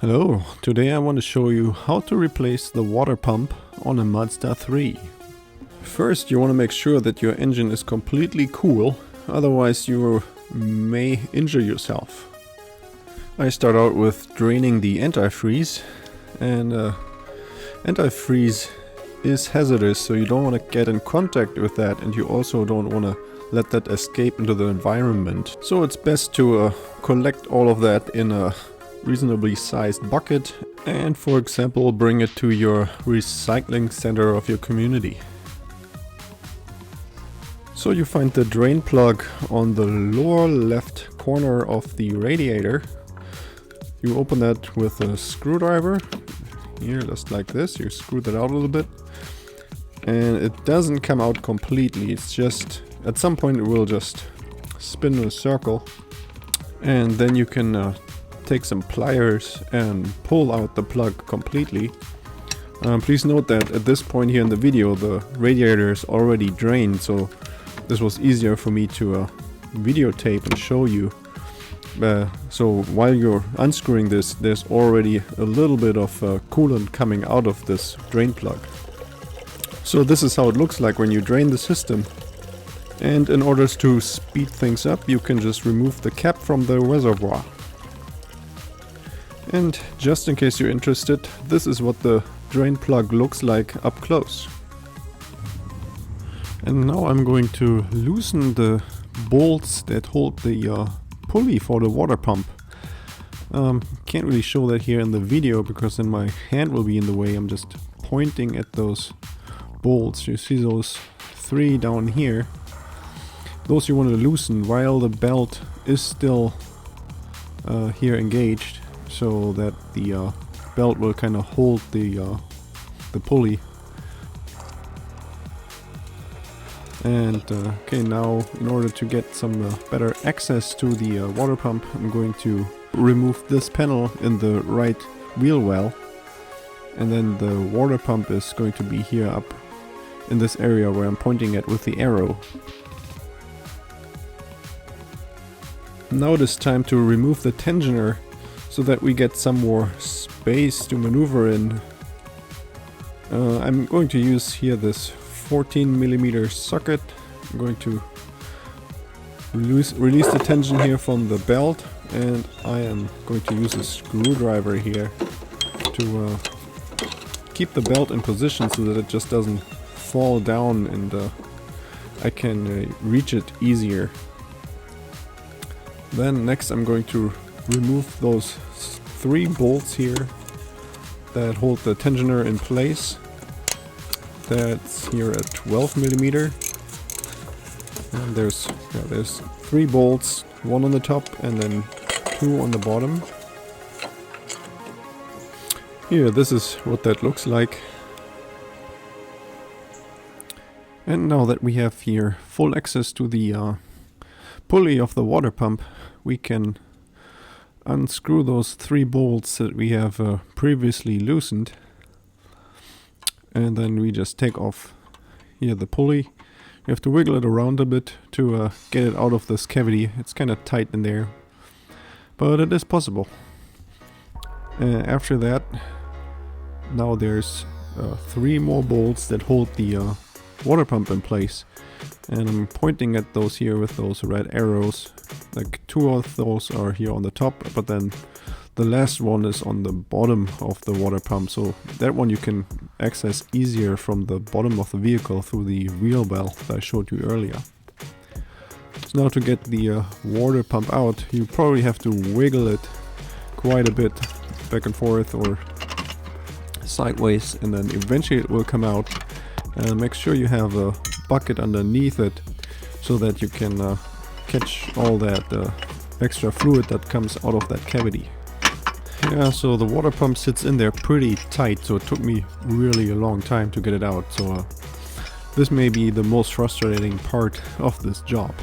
Hello, today I want to show you how to replace the water pump on a Mazda 3. First, you want to make sure that your engine is completely cool, otherwise you may injure yourself. I start out with draining the antifreeze, and antifreeze is hazardous, so you don't want to get in contact with that, and you also don't want to let that escape into the environment. So it's best to collect all of that in a reasonably sized bucket and, for example, bring it to your recycling center of your community. So you find the drain plug on the lower left corner of the radiator. You open that with a screwdriver here, just like this. You screw that out a little bit and it doesn't come out completely. It's just at some point it will just spin in a circle, and then you can take some pliers and pull out the plug completely. Please note that at this point here in the video the radiator is already drained, so this was easier for me to videotape and show you. So while you're unscrewing this, there's already a little bit of coolant coming out of this drain plug. So this is how it looks like when you drain the system. And in order to speed things up, you can just remove the cap from the reservoir. And just in case you're interested, this is what the drain plug looks like up close. And now I'm going to loosen the bolts that hold the pulley for the water pump. Can't really show that here in the video because then my hand will be in the way. I'm just pointing at those bolts. You see those three down here. Those you want to loosen while the belt is still here engaged, so that the belt will kind of hold the pulley. And okay, now in order to get some better access to the water pump, I'm going to remove this panel in the right wheel well, and then the water pump is going to be here up in this area where I'm pointing at with the arrow. Now it is time to remove the tensioner so that we get some more space to maneuver in. I'm going to use here this 14mm socket. I'm going to release the tension here from the belt, and I am going to use a screwdriver here to keep the belt in position so that it just doesn't fall down, and I can reach it easier. Then next I'm going to remove those three bolts here that hold the tensioner in place. That's here at 12mm, and there's three bolts, one on the top and then two on the bottom. Here, this is what that looks like. And now that we have here full access to the pulley of the water pump, we can unscrew those three bolts that we have previously loosened, and then we just take off here the pulley. You have to wiggle it around a bit to get it out of this cavity. It's kind of tight in there, but it is possible. After that, now there's three more bolts that hold the water pump in place, and I'm pointing at those here with those red arrows. Like two of those are here on the top, but then the last one is on the bottom of the water pump, so that one you can access easier from the bottom of the vehicle through the wheel well that I showed you earlier. So now to get the water pump out, you probably have to wiggle it quite a bit back and forth or sideways, and then eventually it will come out. Make sure you have a bucket underneath it so that you can catch all that extra fluid that comes out of that cavity. Yeah, so the water pump sits in there pretty tight, so it took me really a long time to get it out. So this may be the most frustrating part of this job.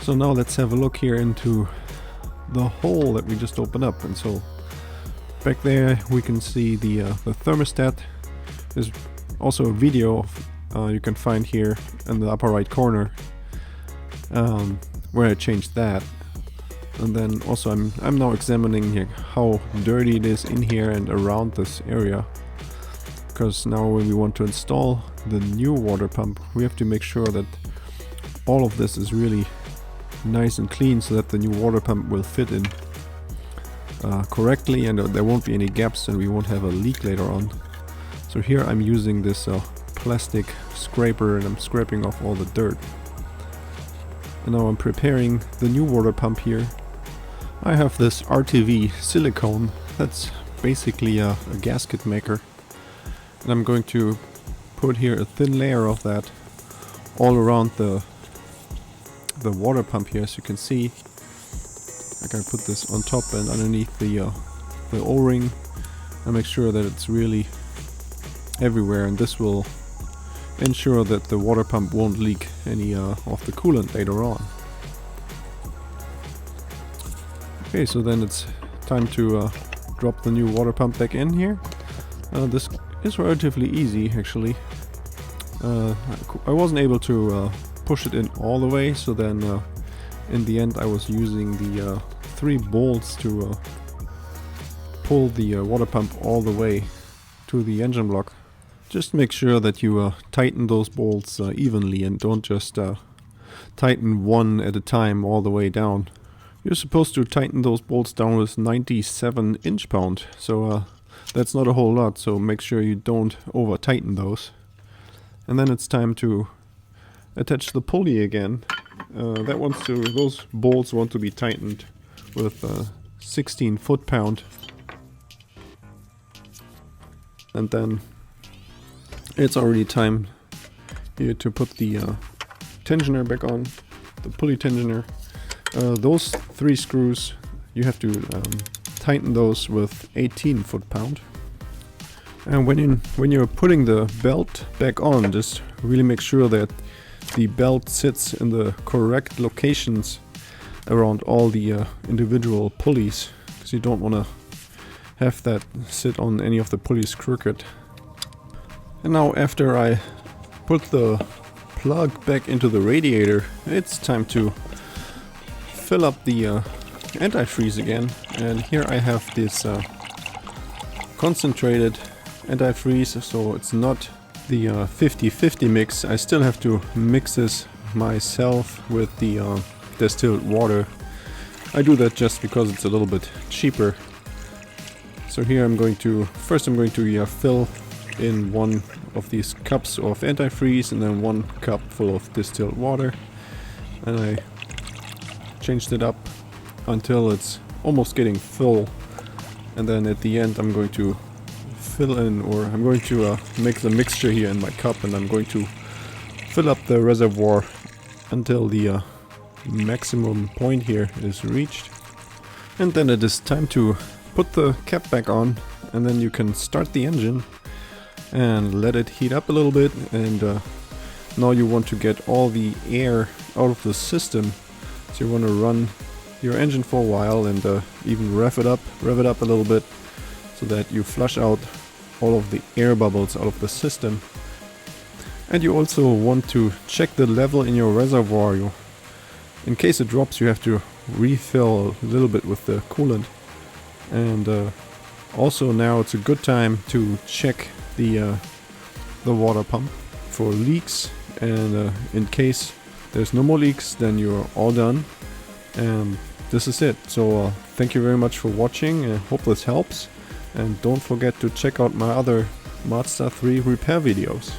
So now let's have a look here into the hole that we just opened up. And so back there we can see the thermostat. There's also a video you can find here in the upper right corner where I changed that. And then also I'm now examining here how dirty it is in here and around this area. Because now when we want to install the new water pump, we have to make sure that all of this is really nice and clean so that the new water pump will fit in correctly, and there won't be any gaps and we won't have a leak later on. So here I'm using this plastic scraper and I'm scraping off all the dirt. And now I'm preparing the new water pump here. I have this RTV silicone, that's basically a gasket maker. And I'm going to put here a thin layer of that all around the water pump here, as you can see. I can put this on top and underneath the O-ring and make sure that it's really everywhere, and this will ensure that the water pump won't leak any of the coolant later on. Okay, so then it's time to drop the new water pump back in here. This is relatively easy actually. I wasn't able to push it in all the way, so then in the end I was using the 3 bolts to pull the water pump all the way to the engine block. Just make sure that you tighten those bolts evenly and don't just tighten one at a time all the way down. You're supposed to tighten those bolts down with 97 inch-pound, so that's not a whole lot, so make sure you don't over tighten those. And then it's time to attach the pulley again. Those bolts want to be tightened with 16 foot-pound. And then it's already time here to put the tensioner back on, the pulley tensioner. Those 3 screws, you have to tighten those with 18 foot-pound. And when you're putting the belt back on, just really make sure that the belt sits in the correct locations around all the individual pulleys, because you don't want to have that sit on any of the pulleys crooked. And now after I put the plug back into the radiator, it's time to fill up the antifreeze again. And here I have this concentrated antifreeze, so it's not the 50-50 mix. I still have to mix this myself with the distilled water. I do that just because it's a little bit cheaper. So here I'm going to fill in one of these cups of antifreeze and then 1 cup full of distilled water, and I changed it up until it's almost getting full, and then at the end I'm going to fill in, or I'm going to make the mixture here in my cup, and I'm going to fill up the reservoir until the maximum point here is reached. And then it is time to put the cap back on, and then you can start the engine and let it heat up a little bit. And now you want to get all the air out of the system, so you want to run your engine for a while and even rev it up a little bit, so that you flush out all of the air bubbles out of the system. And you also want to check the level in your reservoir. In case it drops, you have to refill a little bit with the coolant. And also now it's a good time to check the water pump for leaks, and in case there's no more leaks, then you're all done. And this is it. So thank you very much for watching, and hope this helps. And don't forget to check out my other Mazda 3 repair videos.